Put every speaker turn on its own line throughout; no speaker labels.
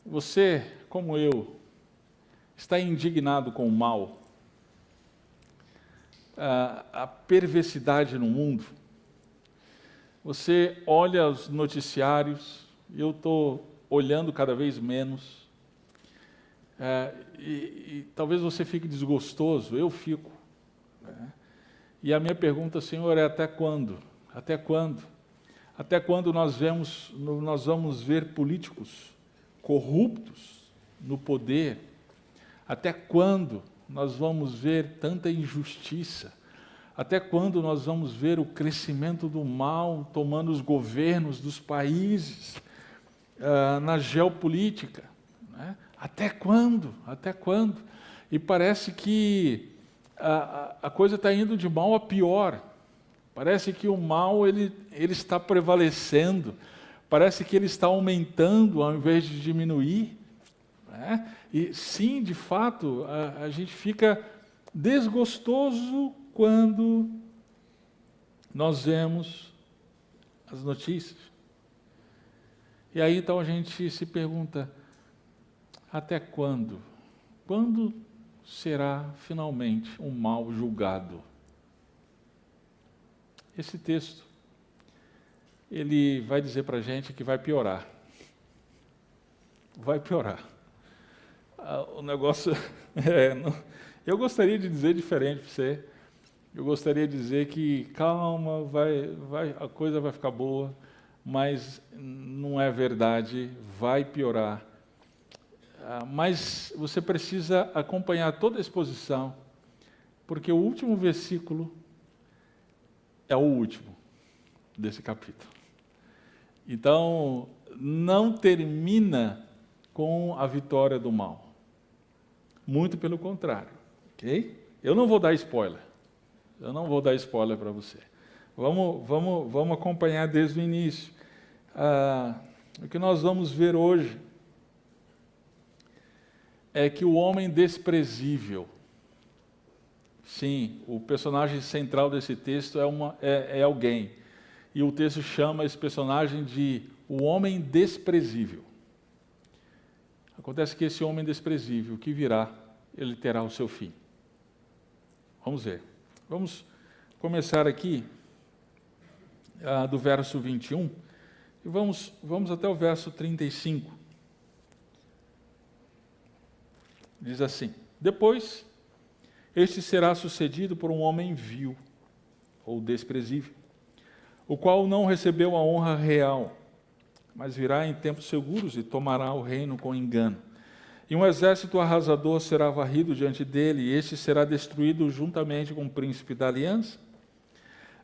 Você, como eu, está indignado com o mal, a perversidade no mundo? Você olha os noticiários, eu estou olhando cada vez menos, e talvez você fique desgostoso, eu fico. Né? E a minha pergunta, Senhor, é até quando? Até quando? Até quando nós vamos ver políticos corruptos no poder? Até quando nós vamos ver tanta injustiça? Até quando nós vamos ver o crescimento do mal tomando os governos dos países, na geopolítica? Né? Até quando? Até quando? E parece que a coisa está indo de mal a pior. Parece que o mal ele está prevalecendo. Parece que ele está aumentando ao invés de diminuir. Né? E sim, de fato, a gente fica desgostoso quando nós vemos as notícias. E aí então a gente se pergunta, até quando? Quando será finalmente um mal julgado? Esse texto, ele vai dizer para a gente que vai piorar. Vai piorar. O negócio... eu gostaria de dizer diferente para você. Eu gostaria de dizer que, calma, a coisa vai ficar boa, mas não é verdade, vai piorar. Mas você precisa acompanhar toda a exposição, porque o último versículo é o último desse capítulo. Então, não termina com a vitória do mal. Muito pelo contrário, ok? Eu não vou dar spoiler. Eu não vou dar spoiler para você. Vamos acompanhar desde o início. O que nós vamos ver hoje é que o homem desprezível, sim, o personagem central desse texto é alguém. E o texto chama esse personagem de o homem desprezível. Acontece que esse homem desprezível que virá, ele terá o seu fim. Vamos ver. Vamos começar aqui do verso 21 e vamos até o verso 35. Diz assim: depois, este será sucedido por um homem vil, ou desprezível, o qual não recebeu a honra real, mas virá em tempos seguros e tomará o reino com engano. E um exército arrasador será varrido diante dele, e este será destruído juntamente com o príncipe da aliança.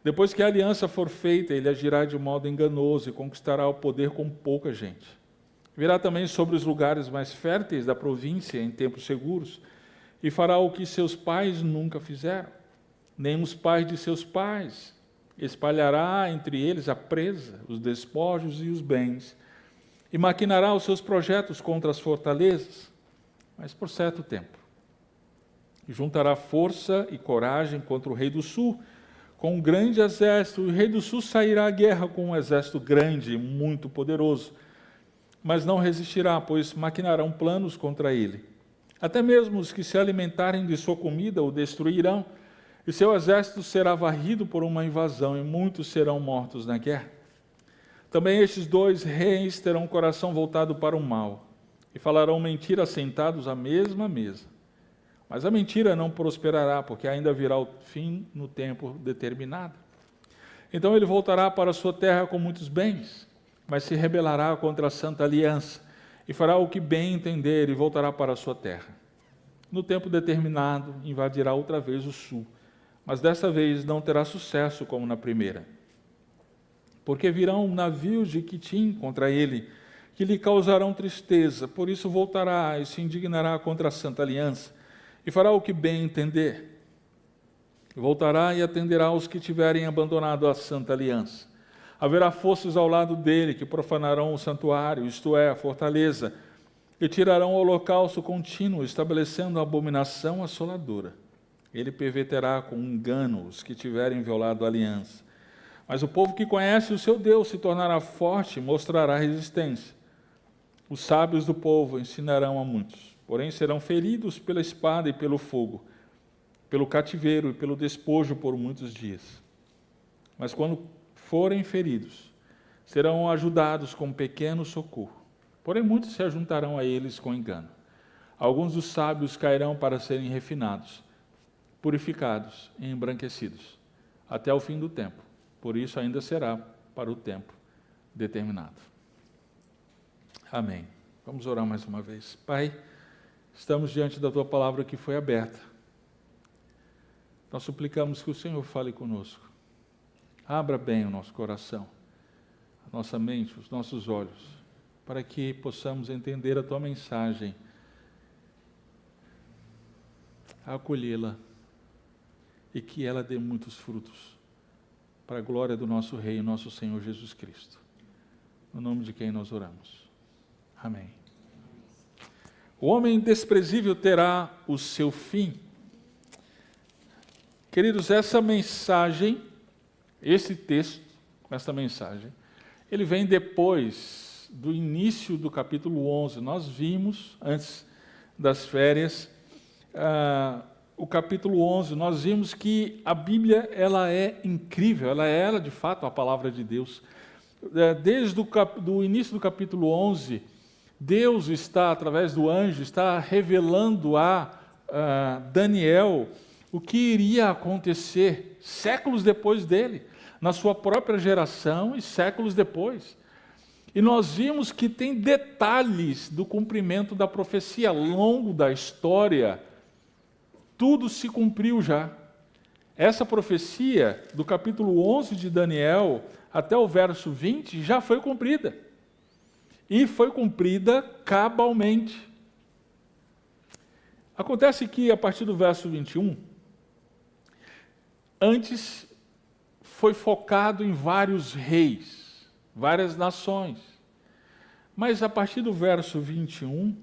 Depois que a aliança for feita, ele agirá de modo enganoso e conquistará o poder com pouca gente. Virá também sobre os lugares mais férteis da província em tempos seguros, e fará o que seus pais nunca fizeram, nem os pais de seus pais. Espalhará entre eles a presa, os despojos e os bens, e maquinará os seus projetos contra as fortalezas, mas por certo tempo. E juntará força e coragem contra o rei do sul, com um grande exército. O rei do sul sairá à guerra com um exército grande e muito poderoso, mas não resistirá, pois maquinarão planos contra ele. Até mesmo os que se alimentarem de sua comida o destruirão, e seu exército será varrido por uma invasão, e muitos serão mortos na guerra. Também estes dois reis terão o coração voltado para o mal, e falarão mentira sentados à mesma mesa. Mas a mentira não prosperará, porque ainda virá o fim no tempo determinado. Então ele voltará para a sua terra com muitos bens, mas se rebelará contra a santa aliança, e fará o que bem entender, e voltará para a sua terra. No tempo determinado, invadirá outra vez o sul, mas dessa vez não terá sucesso como na primeira. Porque virão navios de Quitim contra ele, que lhe causarão tristeza, por isso voltará e se indignará contra a santa aliança, e fará o que bem entender. Voltará e atenderá os que tiverem abandonado a santa aliança. Haverá forças ao lado dele que profanarão o santuário, isto é, a fortaleza, e tirarão o holocausto contínuo, estabelecendo a abominação assoladora. Ele perverterá com engano os que tiverem violado a aliança. Mas o povo que conhece o seu Deus se tornará forte e mostrará resistência. Os sábios do povo ensinarão a muitos, porém serão feridos pela espada e pelo fogo, pelo cativeiro e pelo despojo por muitos dias. Mas quando forem feridos, serão ajudados com pequeno socorro. Porém muitos se ajuntarão a eles com engano. Alguns dos sábios cairão para serem refinados, purificados e embranquecidos, até o fim do tempo. Por isso ainda será para o tempo determinado. Amém. Vamos orar mais uma vez. Pai, estamos diante da Tua palavra que foi aberta. Nós suplicamos que o Senhor fale conosco. Abra bem o nosso coração, a nossa mente, os nossos olhos, para que possamos entender a Tua mensagem, acolhê-la e que ela dê muitos frutos, para a glória do nosso Rei, nosso Senhor Jesus Cristo. No nome de quem nós oramos. Amém. O homem desprezível terá o seu fim. Queridos, essa mensagem, esse texto, essa mensagem, ele vem depois do início do capítulo 11. Nós vimos, antes das férias, o capítulo 11, nós vimos que a Bíblia ela é incrível, ela é de fato a palavra de Deus. Desde o início do capítulo 11, Deus está, através do anjo, está revelando a Daniel o que iria acontecer séculos depois dele, na sua própria geração e séculos depois. E nós vimos que tem detalhes do cumprimento da profecia ao longo da história. Tudo se cumpriu já. Essa profecia, do capítulo 11 de Daniel até o verso 20, já foi cumprida. E foi cumprida cabalmente. Acontece que, a partir do verso 21, antes foi focado em vários reis, várias nações. Mas, a partir do verso 21,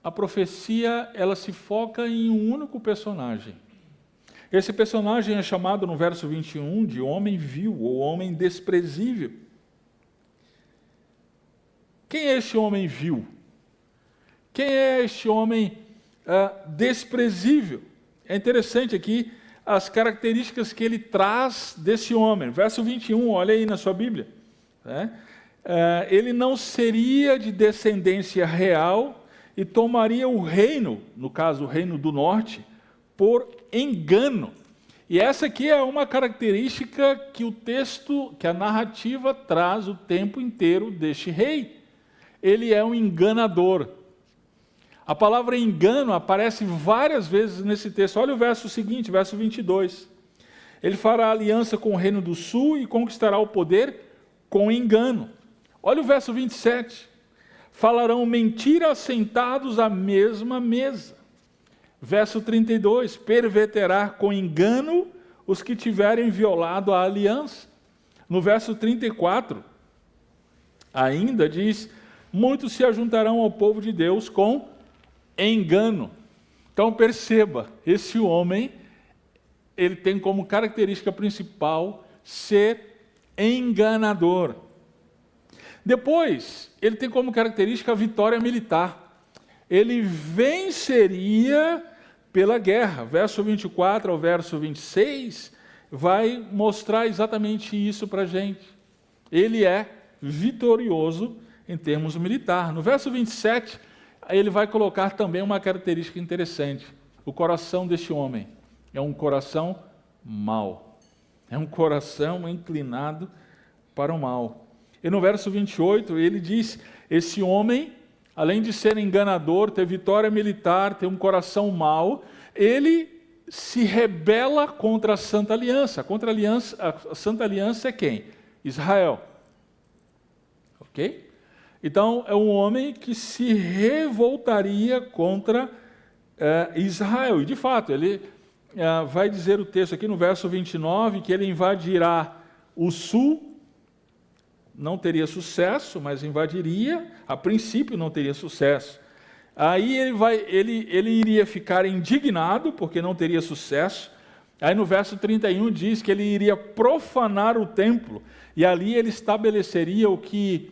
a profecia ela se foca em um único personagem. Esse personagem é chamado no verso 21 de homem vil, ou homem desprezível. Quem é este homem vil? Quem é este homem desprezível? É interessante aqui as características que ele traz desse homem. Verso 21, olha aí na sua Bíblia. Ele não seria de descendência real e tomaria o reino, no caso o reino do norte, por engano. E essa aqui é uma característica que o texto, que a narrativa traz o tempo inteiro deste rei. Ele é um enganador. A palavra engano aparece várias vezes nesse texto. Olha o verso seguinte, verso 22. Ele fará aliança com o reino do sul e conquistará o poder com engano. Olha o verso 27. Falarão mentira sentados à mesma mesa. Verso 32. Perverterá com engano os que tiverem violado a aliança. No verso 34, ainda diz: muitos se ajuntarão ao povo de Deus com engano. Então perceba, esse homem, ele tem como característica principal ser enganador. Depois, ele tem como característica a vitória militar. Ele venceria pela guerra. Verso 24 ao verso 26 vai mostrar exatamente isso para a gente. Ele é vitorioso em termos militar. No verso 27, ele vai colocar também uma característica interessante. O coração deste homem é um coração mau. É um coração inclinado para o mal. E no verso 28, ele diz, esse homem, além de ser enganador, ter vitória militar, ter um coração mau, ele se rebela contra a Santa Aliança. A Santa Aliança é quem? Israel. Ok? Então, é um homem que se revoltaria contra Israel. E, de fato, ele vai dizer o texto aqui no verso 29, que ele invadirá o sul, não teria sucesso, mas invadiria, a princípio não teria sucesso. Aí ele iria ficar indignado, porque não teria sucesso. Aí no verso 31 diz que ele iria profanar o templo, e ali ele estabeleceria o que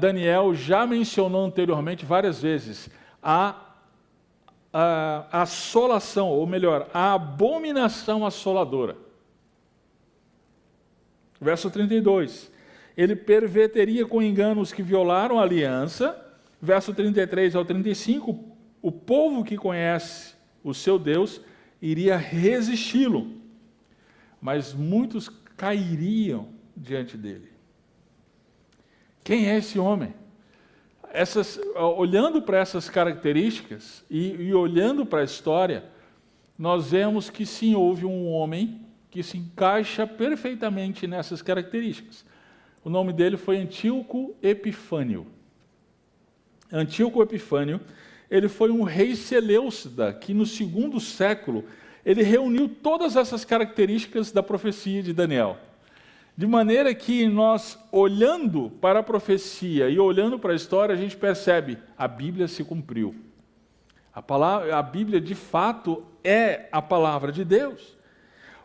Daniel já mencionou anteriormente várias vezes a assolação, ou melhor, a abominação assoladora. Verso 32. Ele perverteria com engano os que violaram a aliança. Verso 33 ao 35. O povo que conhece o seu Deus iria resisti-lo, mas muitos cairiam diante dele. Quem é esse homem? Olhando para essas características e olhando para a história, nós vemos que sim, houve um homem que se encaixa perfeitamente nessas características. O nome dele foi Antíoco Epifânio. Antíoco Epifânio, ele foi um rei seleucida, que no 2º século, ele reuniu todas essas características da profecia de Daniel. De maneira que nós, olhando para a profecia e olhando para a história, a gente percebe, a Bíblia se cumpriu. A Bíblia, de fato, é a palavra de Deus.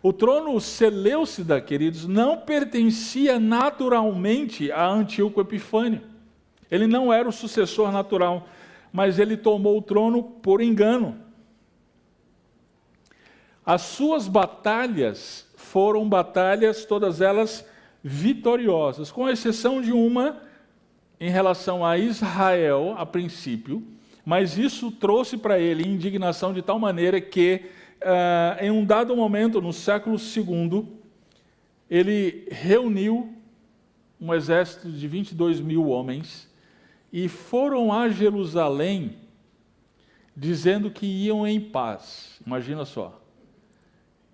O trono seleucida, queridos, não pertencia naturalmente a Antíoco Epifânio. Ele não era o sucessor natural, mas ele tomou o trono por engano. As suas batalhas foram batalhas, todas elas vitoriosas, com exceção de uma em relação a Israel, a princípio, mas isso trouxe para ele indignação de tal maneira que, em um dado momento, no século II, ele reuniu um exército de 22.000 homens e foram a Jerusalém dizendo que iam em paz. Imagina só.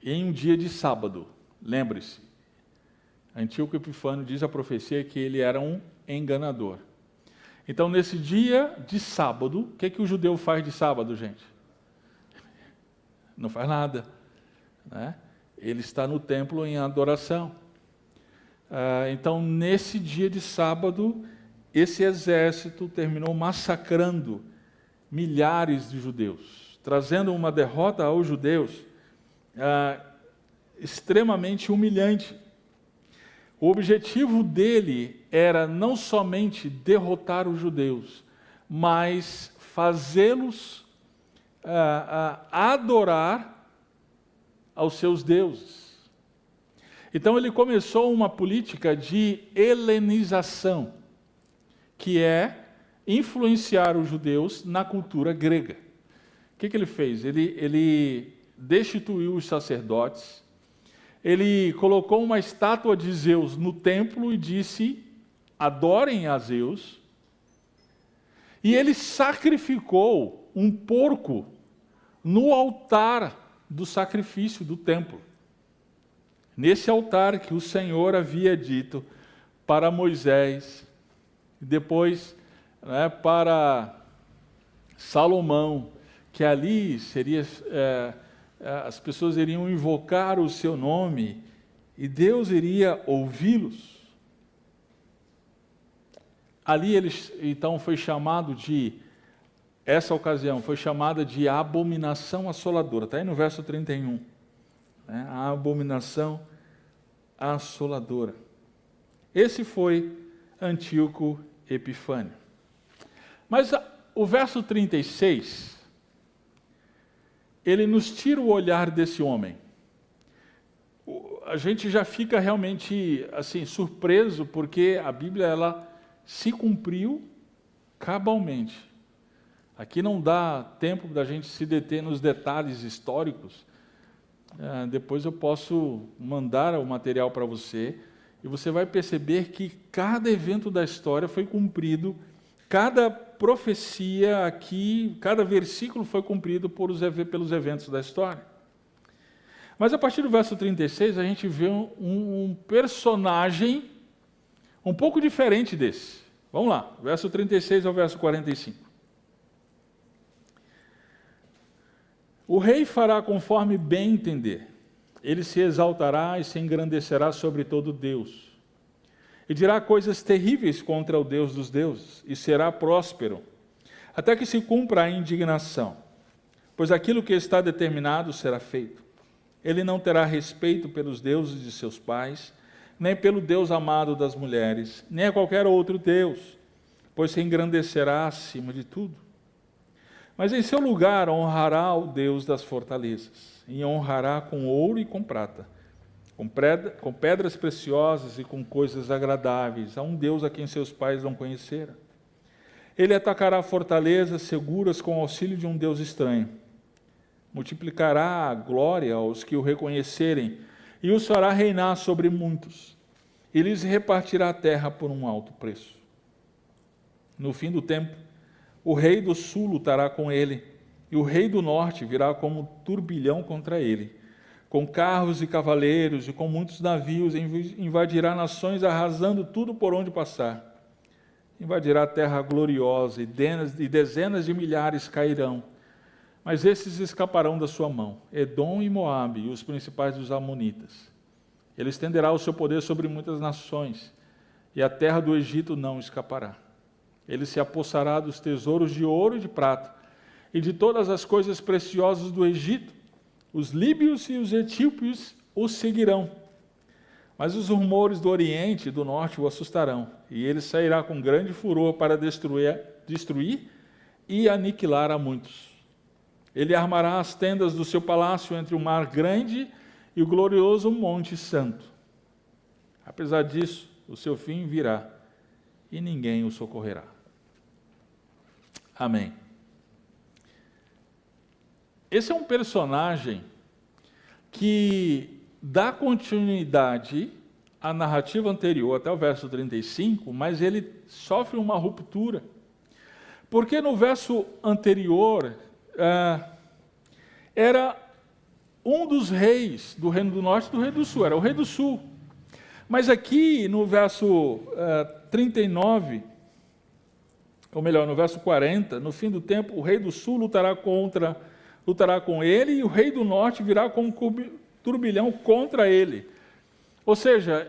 Em um dia de sábado, lembre-se, Antíoco Epifânio diz a profecia que ele era um enganador. Então, nesse dia de sábado, o que o judeu faz de sábado, gente? Não faz nada, né? Ele está no templo em adoração. Então, nesse dia de sábado, esse exército terminou massacrando milhares de judeus, trazendo uma derrota aos judeus extremamente humilhante. O objetivo dele era não somente derrotar os judeus, mas fazê-los adorar aos seus deuses. Então ele começou uma política de helenização, que é influenciar os judeus na cultura grega. O que ele fez? Ele destituiu os sacerdotes, ele colocou uma estátua de Zeus no templo e disse, adorem a Zeus, e ele sacrificou um porco no altar do sacrifício do templo. Nesse altar que o Senhor havia dito para Moisés, e depois para Salomão, que ali seria... as pessoas iriam invocar o seu nome e Deus iria ouvi-los. Ali então foi chamado essa ocasião foi chamada de abominação assoladora. Está aí no verso 31. A abominação assoladora. Esse foi Antíoco Epifânio. Mas o verso 36... ele nos tira o olhar desse homem. A gente já fica realmente assim surpreso, porque a Bíblia ela se cumpriu cabalmente. Aqui não dá tempo da gente se deter nos detalhes históricos. Depois eu posso mandar o material para você, e você vai perceber que cada evento da história foi cumprido, cada profecia aqui, cada versículo foi cumprido pelos eventos da história. Mas a partir do verso 36, a gente vê um personagem um pouco diferente desse. Vamos lá, verso 36 ao verso 45. O rei fará conforme bem entender. Ele se exaltará e se engrandecerá sobre todo Deus. E dirá coisas terríveis contra o Deus dos deuses, e será próspero, até que se cumpra a indignação, pois aquilo que está determinado será feito. Ele não terá respeito pelos deuses de seus pais, nem pelo Deus amado das mulheres, nem a qualquer outro Deus. pois se engrandecerá acima de tudo. Mas em seu lugar honrará o Deus das fortalezas, e honrará com ouro e com prata, com pedras preciosas e com coisas agradáveis, a um Deus a quem seus pais não conheceram. Ele atacará fortalezas seguras com o auxílio de um Deus estranho. Multiplicará a glória aos que o reconhecerem, e os fará reinar sobre muitos, e lhes repartirá a terra por um alto preço. No fim do tempo, o rei do sul lutará com ele, e o rei do norte virá como turbilhão contra ele. Com carros e cavaleiros e com muitos navios, invadirá nações, arrasando tudo por onde passar. Invadirá a terra gloriosa, e dezenas de milhares cairão. Mas esses escaparão da sua mão, Edom e Moabe, e os principais dos amonitas. Ele estenderá o seu poder sobre muitas nações, e a terra do Egito não escapará. Ele se apossará dos tesouros de ouro e de prata, e de todas as coisas preciosas do Egito. Os líbios e os etíopes o seguirão. Mas os rumores do Oriente e do Norte o assustarão, e ele sairá com grande furor para destruir e aniquilar a muitos. Ele armará as tendas do seu palácio entre o mar grande e o glorioso Monte Santo. Apesar disso, o seu fim virá, e ninguém o socorrerá. Amém. Esse é um personagem que dá continuidade à narrativa anterior, até o verso 35, mas ele sofre uma ruptura. Porque no verso anterior, era um dos reis do Reino do Norte e do Reino do Sul, era o rei do Sul. Mas aqui no verso 39, ou melhor, no verso 40, no fim do tempo, o rei do Sul lutará com ele, e o rei do Norte virá com um turbilhão contra ele. Ou seja,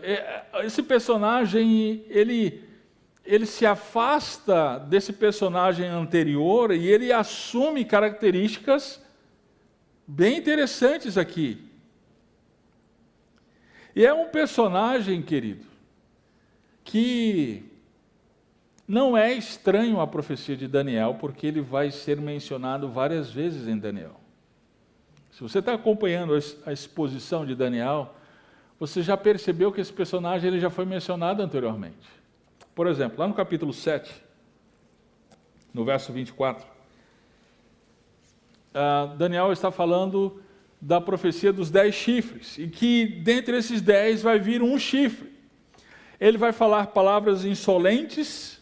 esse personagem, ele se afasta desse personagem anterior e ele assume características bem interessantes aqui. E é um personagem, querido, que não é estranho à profecia de Daniel, porque ele vai ser mencionado várias vezes em Daniel. Se você está acompanhando a exposição de Daniel, você já percebeu que esse personagem ele já foi mencionado anteriormente. Por exemplo, lá no capítulo 7, no verso 24, Daniel está falando da profecia dos 10 chifres, e que dentre esses 10 vai vir um chifre. Ele vai falar palavras insolentes.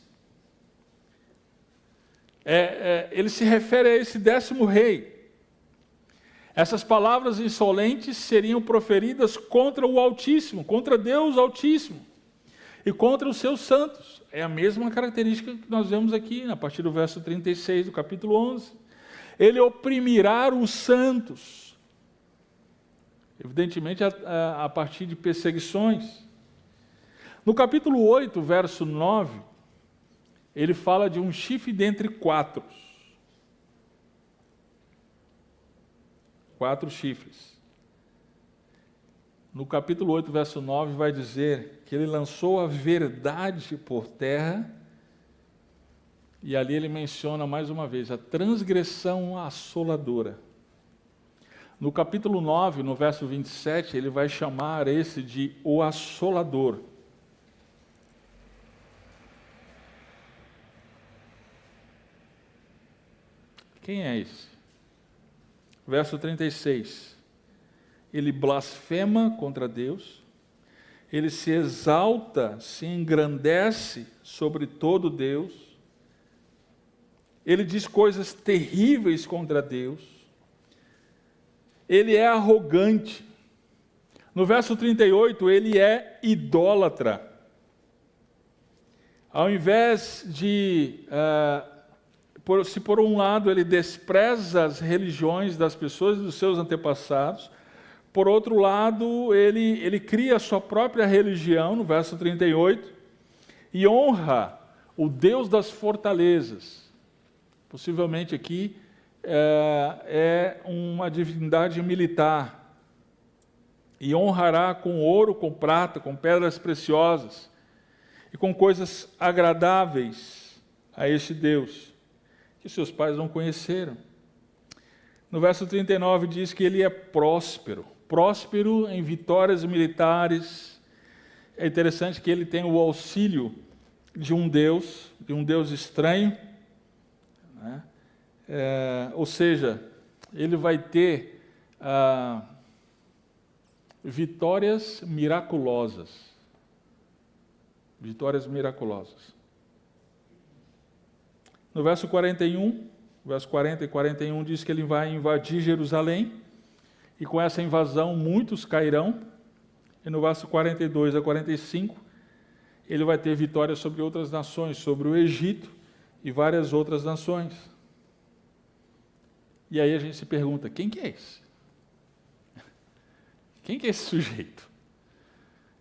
Ele se refere a esse 10º rei. Essas palavras insolentes seriam proferidas contra o Altíssimo, contra Deus Altíssimo, e contra os seus santos. É a mesma característica que nós vemos aqui, a partir do verso 36 do capítulo 11. Ele oprimirá os santos, evidentemente a partir de perseguições. No capítulo 8, verso 9, ele fala de um chifre dentre 4. 4 chifres. No capítulo 8, verso 9, vai dizer que ele lançou a verdade por terra, e ali ele menciona mais uma vez a transgressão assoladora. No capítulo 9, no verso 27, ele vai chamar esse de o assolador. Quem é esse? Verso 36. Ele blasfema contra Deus, ele se exalta, se engrandece sobre todo Deus, ele diz coisas terríveis contra Deus, ele é arrogante. No verso 38, ele é idólatra. Ao invés de, se por um lado ele despreza as religiões das pessoas e dos seus antepassados, por outro lado ele cria a sua própria religião, no verso 38, e honra o Deus das fortalezas. Possivelmente aqui é uma divindade militar, e honrará com ouro, com prata, com pedras preciosas, e com coisas agradáveis, a este Deus que seus pais não conheceram. No verso 39 diz que ele é próspero, próspero em vitórias militares. É interessante que ele tem o auxílio de um Deus estranho, né? Ou seja, ele vai ter vitórias miraculosas. Vitórias miraculosas. No verso 41, verso 40 e 41 diz que ele vai invadir Jerusalém, e com essa invasão muitos cairão. E no verso 42 a 45, ele vai ter vitória sobre outras nações, sobre o Egito e várias outras nações. E aí a gente se pergunta, quem que é esse? Quem que é esse sujeito?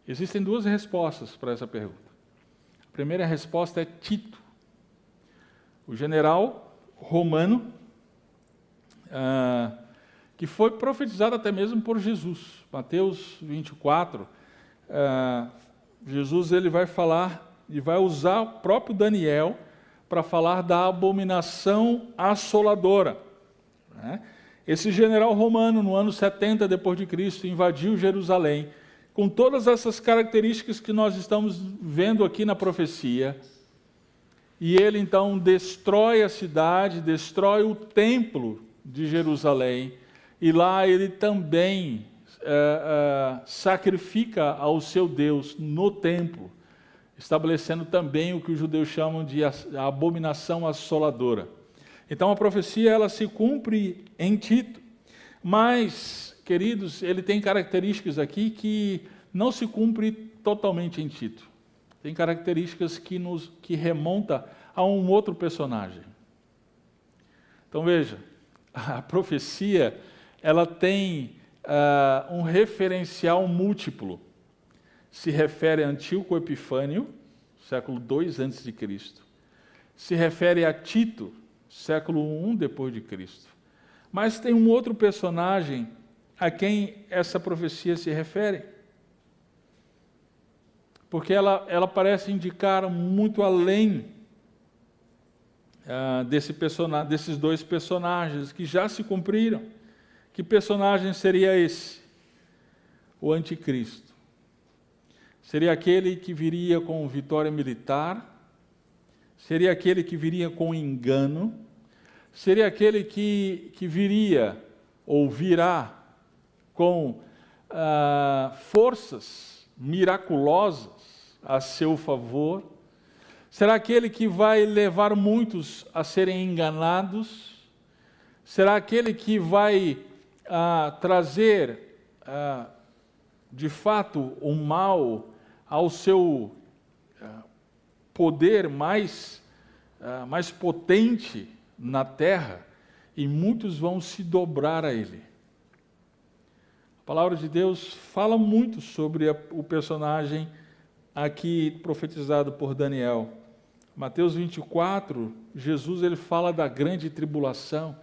Existem duas respostas para essa pergunta. A primeira resposta é Tito, o general romano, que foi profetizado até mesmo por Jesus. Mateus 24, Jesus ele vai falar e vai usar o próprio Daniel para falar da abominação assoladora, né? Esse general romano, no ano 70 depois de Cristo, invadiu Jerusalém, com todas essas características que nós estamos vendo aqui na profecia, e ele então destrói a cidade, destrói o templo de Jerusalém, e lá ele também sacrifica ao seu Deus no templo, estabelecendo também o que os judeus chamam de a abominação assoladora. Então a profecia ela se cumpre em Tito, mas, queridos, ele tem características aqui que não se cumpre totalmente em Tito. Tem características que remonta a um outro personagem. Então veja, a profecia ela tem um referencial múltiplo. Se refere a Antíoco Epifânio, século II a.C. Se refere a Tito, século I depois de Cristo. Mas tem um outro personagem a quem essa profecia se refere. Porque ela parece indicar muito além desses dois personagens que já se cumpriram. Que personagem seria esse? O anticristo. Seria aquele que viria com vitória militar, seria aquele que viria com engano, seria aquele que viria ou virá com forças miraculosas a seu favor, será aquele que vai levar muitos a serem enganados, será aquele que vai trazer de fato o mal ao seu poder mais potente na terra, e muitos vão se dobrar a ele. A palavra de Deus fala muito sobre o personagem aqui profetizado por Daniel. Mateus 24, Jesus ele fala da grande tribulação,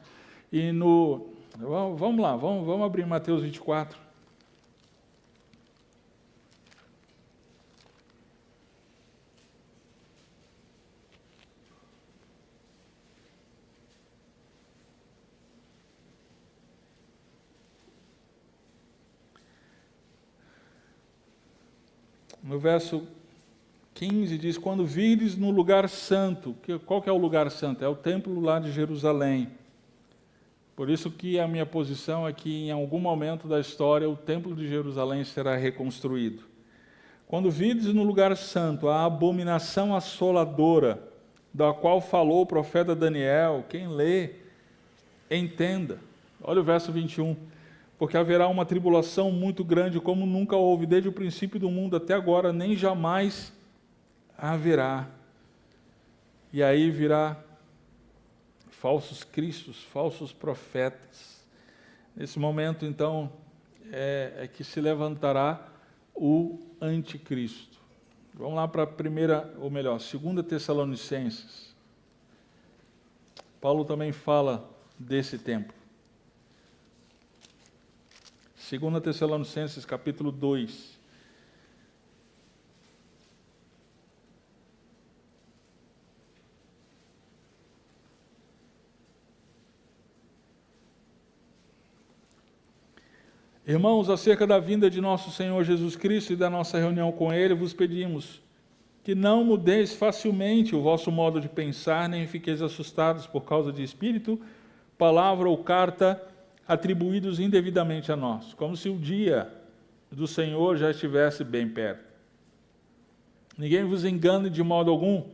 e vamos lá, vamos abrir Mateus 24. No verso 15 diz, quando vires no lugar santo, qual que é o lugar santo? É o templo lá de Jerusalém. Por isso que a minha posição é que em algum momento da história o templo de Jerusalém será reconstruído. Quando vires no lugar santo a abominação assoladora, da qual falou o profeta Daniel, quem lê, entenda. Olha o verso 21. Porque haverá uma tribulação muito grande, como nunca houve, desde o princípio do mundo até agora, nem jamais haverá. E aí virá falsos cristos, falsos profetas. Nesse momento, então, é que se levantará o anticristo. Vamos lá para a primeira, ou melhor, 2 Tessalonicenses. Paulo também fala desse tempo. 2 Tessalonicenses, capítulo 2. Irmãos, acerca da vinda de nosso Senhor Jesus Cristo e da nossa reunião com Ele, vos pedimos que não mudeis facilmente o vosso modo de pensar, nem fiqueis assustados por causa de espírito, palavra ou carta atribuídos indevidamente a nós, como se o dia do Senhor já estivesse bem perto. Ninguém vos engane de modo algum,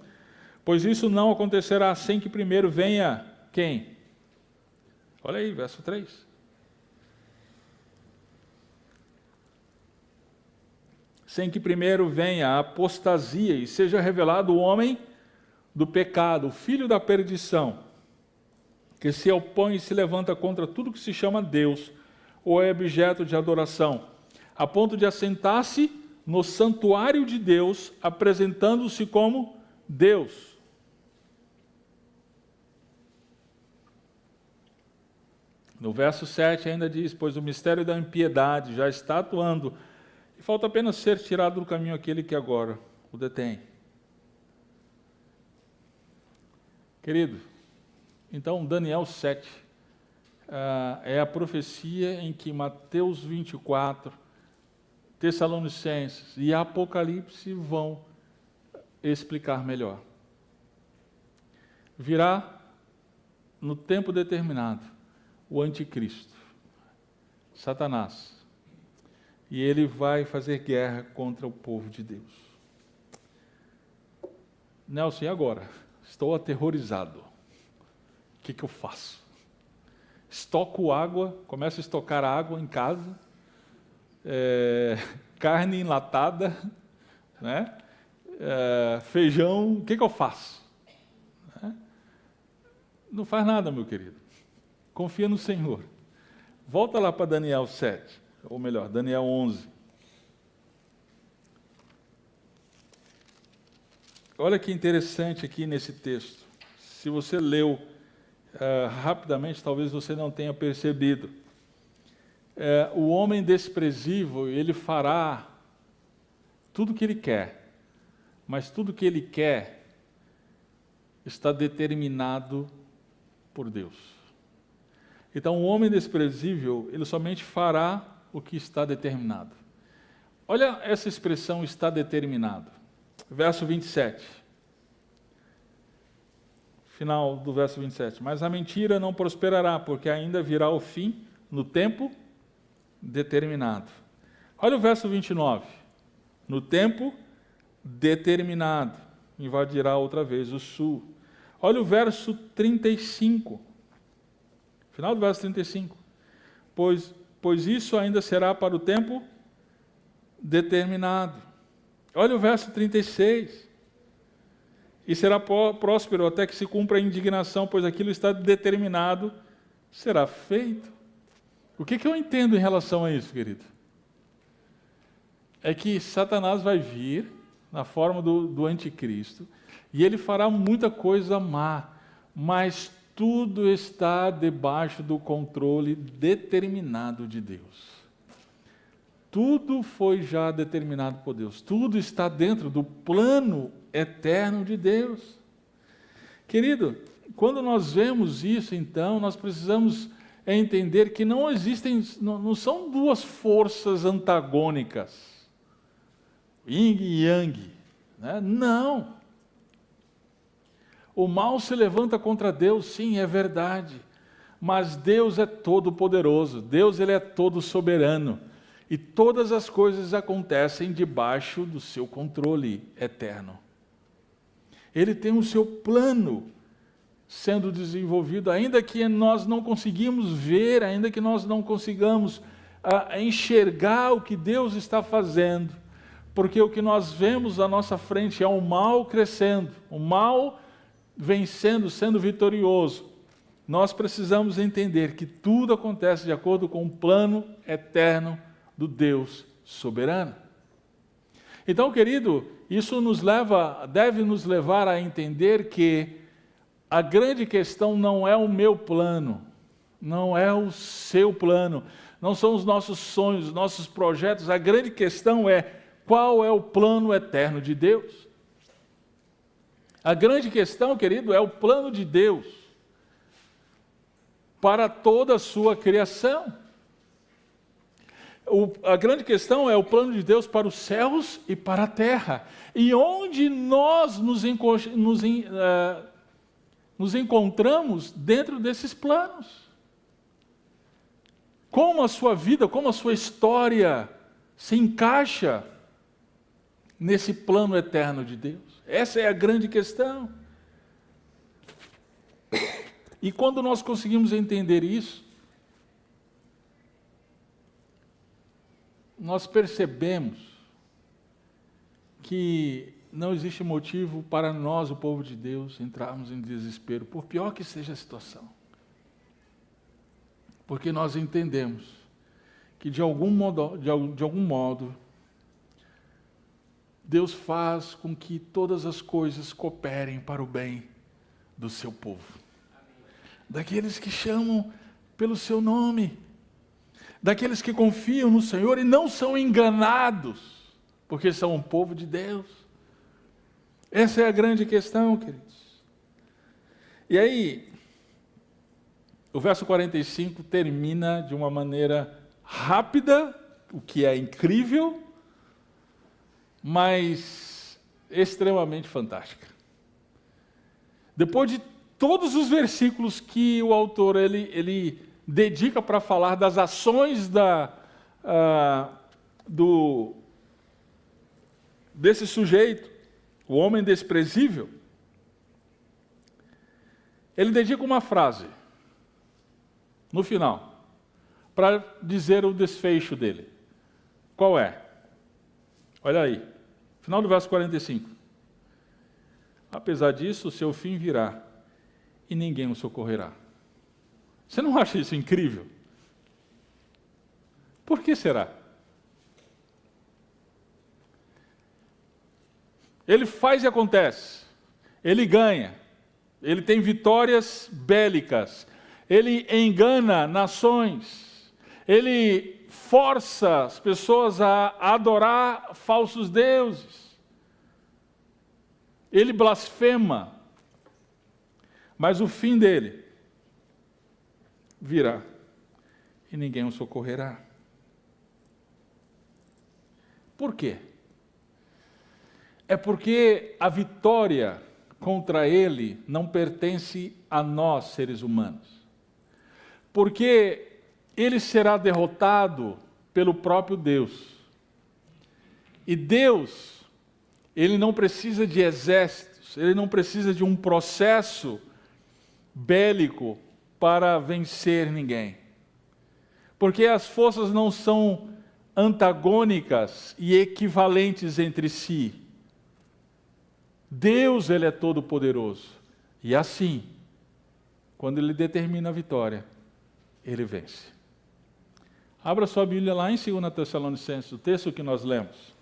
pois isso não acontecerá sem que primeiro venha quem? Olha aí, verso 3. Sem que primeiro venha a apostasia e seja revelado o homem do pecado, o filho da perdição, que se opõe e se levanta contra tudo que se chama Deus, ou é objeto de adoração, a ponto de assentar-se no santuário de Deus, apresentando-se como Deus. No verso 7 ainda diz, pois o mistério da impiedade já está atuando, e falta apenas ser tirado do caminho aquele que agora o detém. Querido, então Daniel 7 é a profecia em que Mateus 24, Tessalonicenses e Apocalipse vão explicar melhor. Virá no tempo determinado o anticristo, Satanás, e ele vai fazer guerra contra o povo de Deus. Nelson, e agora? Estou aterrorizado. O que eu faço? Estoco água, começo a estocar água em casa, carne enlatada, né? Feijão, o que eu faço? Não faz nada, meu querido. Confia no Senhor. Volta lá para Daniel 7. Ou melhor, Daniel 11. Olha que interessante aqui nesse texto. Se você leu rapidamente, talvez você não tenha percebido. O homem desprezível, ele fará tudo o que ele quer, mas tudo o que ele quer está determinado por Deus. Então, o homem desprezível, ele somente fará o que está determinado. Olha essa expressão, está determinado. Verso 27. Final do verso 27. Mas a mentira não prosperará, porque ainda virá o fim no tempo determinado. Olha o verso 29. No tempo determinado, invadirá outra vez o sul. Olha o verso 35. Final do verso 35. Pois isso ainda será para o tempo determinado. Olha o verso 36. E será próspero até que se cumpra a indignação, pois aquilo está determinado, será feito. O que eu entendo em relação a isso, querido? É que Satanás vai vir na forma do anticristo, e ele fará muita coisa má, mas tudo está debaixo do controle determinado de Deus. Tudo foi já determinado por Deus. Tudo está dentro do plano eterno de Deus. Querido, quando nós vemos isso, então, nós precisamos entender que não não são duas forças antagônicas, yin e yang, né? Não. O mal se levanta contra Deus, sim, é verdade, mas Deus é todo poderoso, Deus ele é todo soberano, e todas as coisas acontecem debaixo do seu controle eterno. Ele tem o seu plano sendo desenvolvido, ainda que nós não conseguimos ver, ainda que nós não consigamos enxergar o que Deus está fazendo, porque o que nós vemos à nossa frente é o mal crescendo, o mal vencendo, sendo vitorioso. Nós precisamos entender que tudo acontece de acordo com o plano eterno do Deus soberano. Então, querido, isso deve nos levar a entender que a grande questão não é o meu plano, não é o seu plano, não são os nossos sonhos, os nossos projetos. A grande questão é qual é o plano eterno de Deus. A grande questão, querido, é o plano de Deus para toda a sua criação. A grande questão é o plano de Deus para os céus e para a terra. E onde nós nos encontramos dentro desses planos. Como a sua vida, como a sua história se encaixa nesse plano eterno de Deus. Essa é a grande questão. E quando nós conseguimos entender isso, nós percebemos que não existe motivo para nós, o povo de Deus, entrarmos em desespero, por pior que seja a situação. Porque nós entendemos que de algum modo, Deus faz com que todas as coisas cooperem para o bem do seu povo. Daqueles que chamam pelo seu nome, daqueles que confiam no Senhor e não são enganados, porque são um povo de Deus. Essa é a grande questão, queridos. E aí, o verso 45 termina de uma maneira rápida, o que é incrível, mas extremamente fantástica. Depois de todos os versículos que o autor ele dedica para falar das ações desse sujeito, o homem desprezível, ele dedica uma frase no final para dizer o desfecho dele. Qual é? Olha aí, final do verso 45. Apesar disso, o seu fim virá e ninguém o socorrerá. Você não acha isso incrível? Por que será? Ele faz e acontece. Ele ganha. Ele tem vitórias bélicas. Ele engana nações. Ele força as pessoas a adorar falsos deuses. Ele blasfema. Mas o fim dele virá e ninguém o socorrerá. Por quê? É porque a vitória contra ele não pertence a nós, seres humanos. Porque ele será derrotado pelo próprio Deus. E Deus, ele não precisa de exércitos, ele não precisa de um processo bélico para vencer ninguém. Porque as forças não são antagônicas e equivalentes entre si. Deus, ele é todo poderoso. E assim, quando ele determina a vitória, ele vence. Abra sua Bíblia lá em 2 Tessalonicenses, o texto que nós lemos.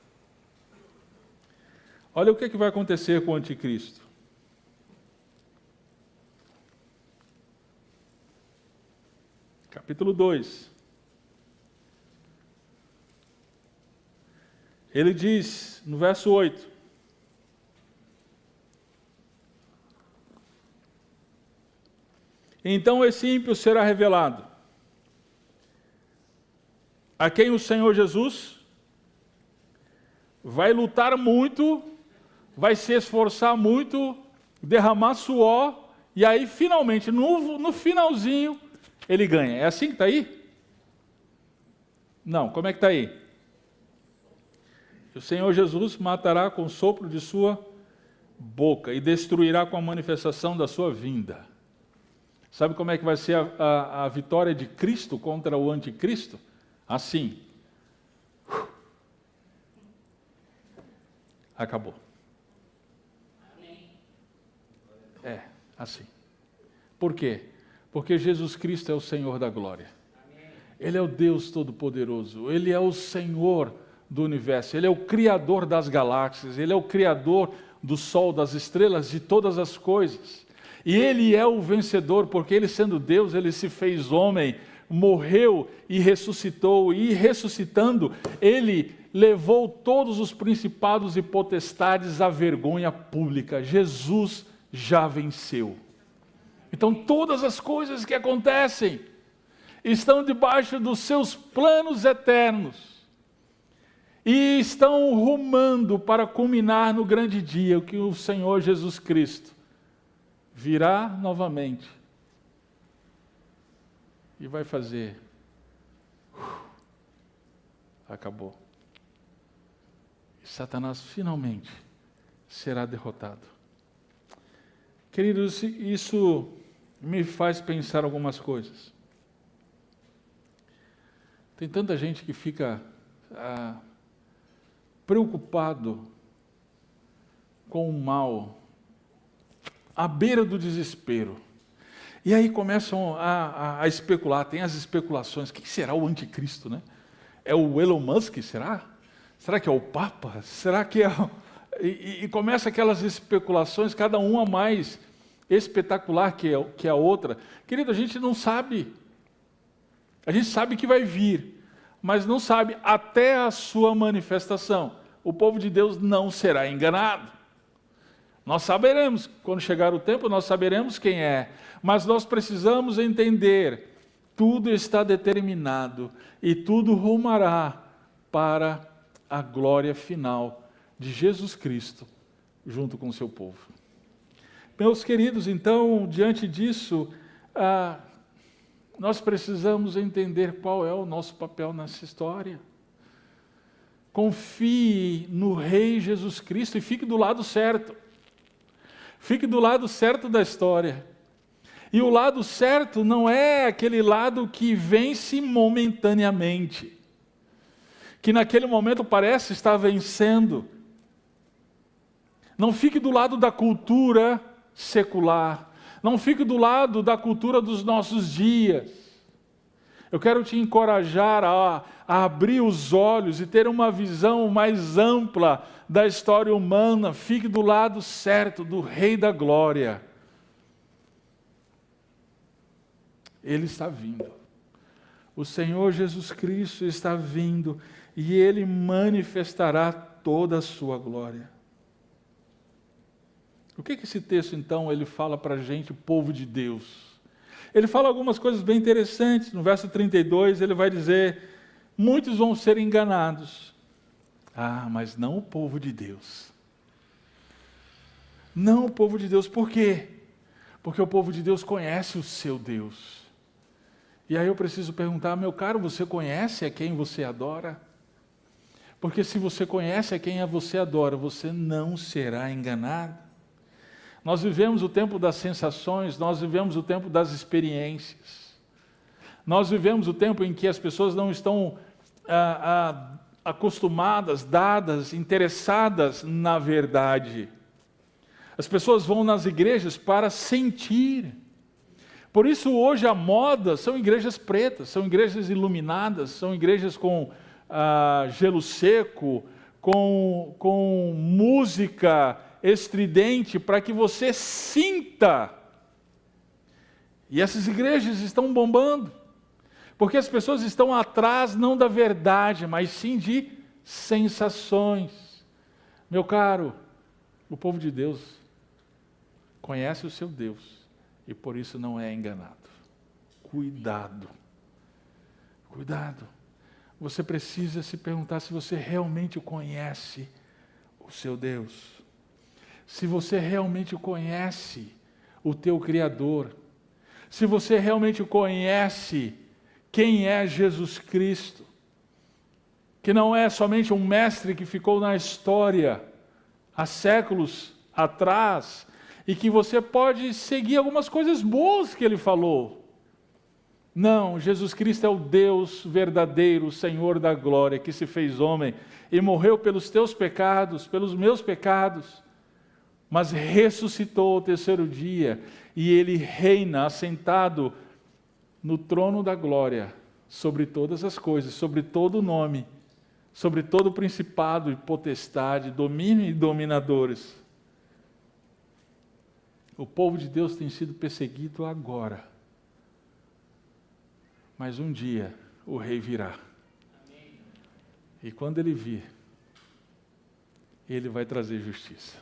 Olha o que vai acontecer com o anticristo. Capítulo 2. Ele diz, no verso 8, então esse ímpio será revelado, a quem o Senhor Jesus vai lutar muito, vai se esforçar muito, derramar suor, e aí finalmente, no finalzinho, ele ganha. É assim que está aí? Não, como é que está aí? O Senhor Jesus matará com o sopro de sua boca e destruirá com a manifestação da sua vinda. Sabe como é que vai ser a vitória de Cristo contra o anticristo? Assim. Acabou. É, assim. Por quê? Porque Jesus Cristo é o Senhor da glória. Ele é o Deus Todo-Poderoso. Ele é o Senhor do universo. Ele é o Criador das galáxias. Ele é o Criador do sol, das estrelas, de todas as coisas. E Ele é o vencedor, porque Ele, sendo Deus, Ele se fez homem, morreu e ressuscitou. E ressuscitando, Ele levou todos os principados e potestades à vergonha pública. Jesus já venceu. Então, todas as coisas que acontecem, estão debaixo dos seus planos eternos e estão rumando para culminar no grande dia, que o Senhor Jesus Cristo virá novamente e vai fazer. Acabou. E Satanás finalmente será derrotado. Queridos, isso me faz pensar algumas coisas. Tem tanta gente que fica preocupado com o mal, à beira do desespero. E aí começam a especular, tem as especulações, quem será o anticristo, né? É o Elon Musk, será? Será que é o Papa? Será que é... E começa aquelas especulações, cada uma mais espetacular que a outra. Querido, a gente não sabe. A gente sabe que vai vir, mas não sabe até a sua manifestação. O povo de Deus não será enganado. Nós saberemos, quando chegar o tempo, nós saberemos quem é. Mas nós precisamos entender, tudo está determinado e tudo rumará para a glória final de Jesus Cristo, junto com o seu povo. Meus queridos, então, diante disso, nós precisamos entender qual é o nosso papel nessa história. Confie no Rei Jesus Cristo e fique do lado certo. Fique do lado certo da história. E o lado certo não é aquele lado que vence momentaneamente, que naquele momento parece estar vencendo. Não fique do lado da cultura secular. Não fique do lado da cultura dos nossos dias. Eu quero te encorajar a abrir os olhos e ter uma visão mais ampla da história humana. Fique do lado certo do Rei da Glória. Ele está vindo. O Senhor Jesus Cristo está vindo e Ele manifestará toda a sua glória. O que esse texto, então, ele fala para a gente, povo de Deus? Ele fala algumas coisas bem interessantes. No verso 32, ele vai dizer, muitos vão ser enganados. Mas não o povo de Deus. Não o povo de Deus. Por quê? Porque o povo de Deus conhece o seu Deus. E aí eu preciso perguntar, meu caro, você conhece a quem você adora? Porque se você conhece a quem você adora, você não será enganado. Nós vivemos o tempo das sensações, nós vivemos o tempo das experiências. Nós vivemos o tempo em que as pessoas não estão acostumadas, dadas, interessadas na verdade. As pessoas vão nas igrejas para sentir. Por isso hoje a moda são igrejas pretas, são igrejas iluminadas, são igrejas com gelo seco, com música estridente, para que você sinta. E essas igrejas estão bombando, porque as pessoas estão atrás não da verdade, mas sim de sensações. Meu caro, o povo de Deus conhece o seu Deus e por isso não é enganado. Cuidado. Cuidado. Você precisa se perguntar se você realmente conhece o seu Deus. Se você realmente conhece o teu Criador. Se você realmente conhece quem é Jesus Cristo. Que não é somente um mestre que ficou na história há séculos atrás e que você pode seguir algumas coisas boas que ele falou. Não, Jesus Cristo é o Deus verdadeiro, o Senhor da glória, que se fez homem e morreu pelos teus pecados, pelos meus pecados, mas ressuscitou ao terceiro dia e Ele reina assentado no trono da glória sobre todas as coisas, sobre todo nome, sobre todo principado e potestade, domínio e dominadores. O povo de Deus tem sido perseguido agora, mas um dia o Rei virá. Amém. E quando Ele vir, Ele vai trazer justiça.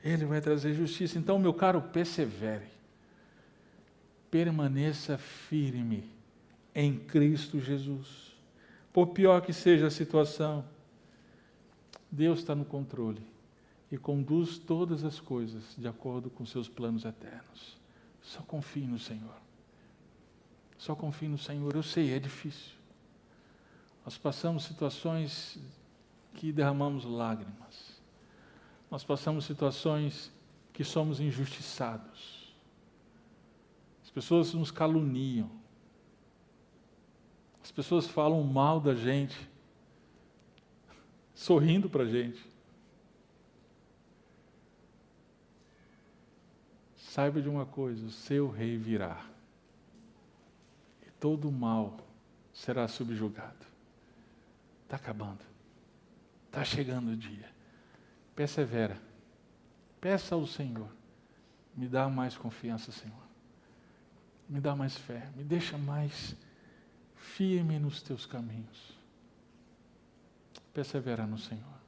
Ele vai trazer justiça. Então, meu caro, persevere. Permaneça firme em Cristo Jesus. Por pior que seja a situação, Deus está no controle e conduz todas as coisas de acordo com seus planos eternos. Só confie no Senhor. Só confie no Senhor. Eu sei, é difícil. Nós passamos situações que derramamos lágrimas. Nós passamos situações que somos injustiçados. As pessoas nos caluniam. As pessoas falam mal da gente, sorrindo para a gente. Saiba de uma coisa, o seu rei virá. E todo o mal será subjugado. Está acabando. Está chegando o dia. Persevera. Peça ao Senhor. Me dá mais confiança, Senhor. Me dá mais fé. Me deixa mais firme nos teus caminhos. Persevera no Senhor.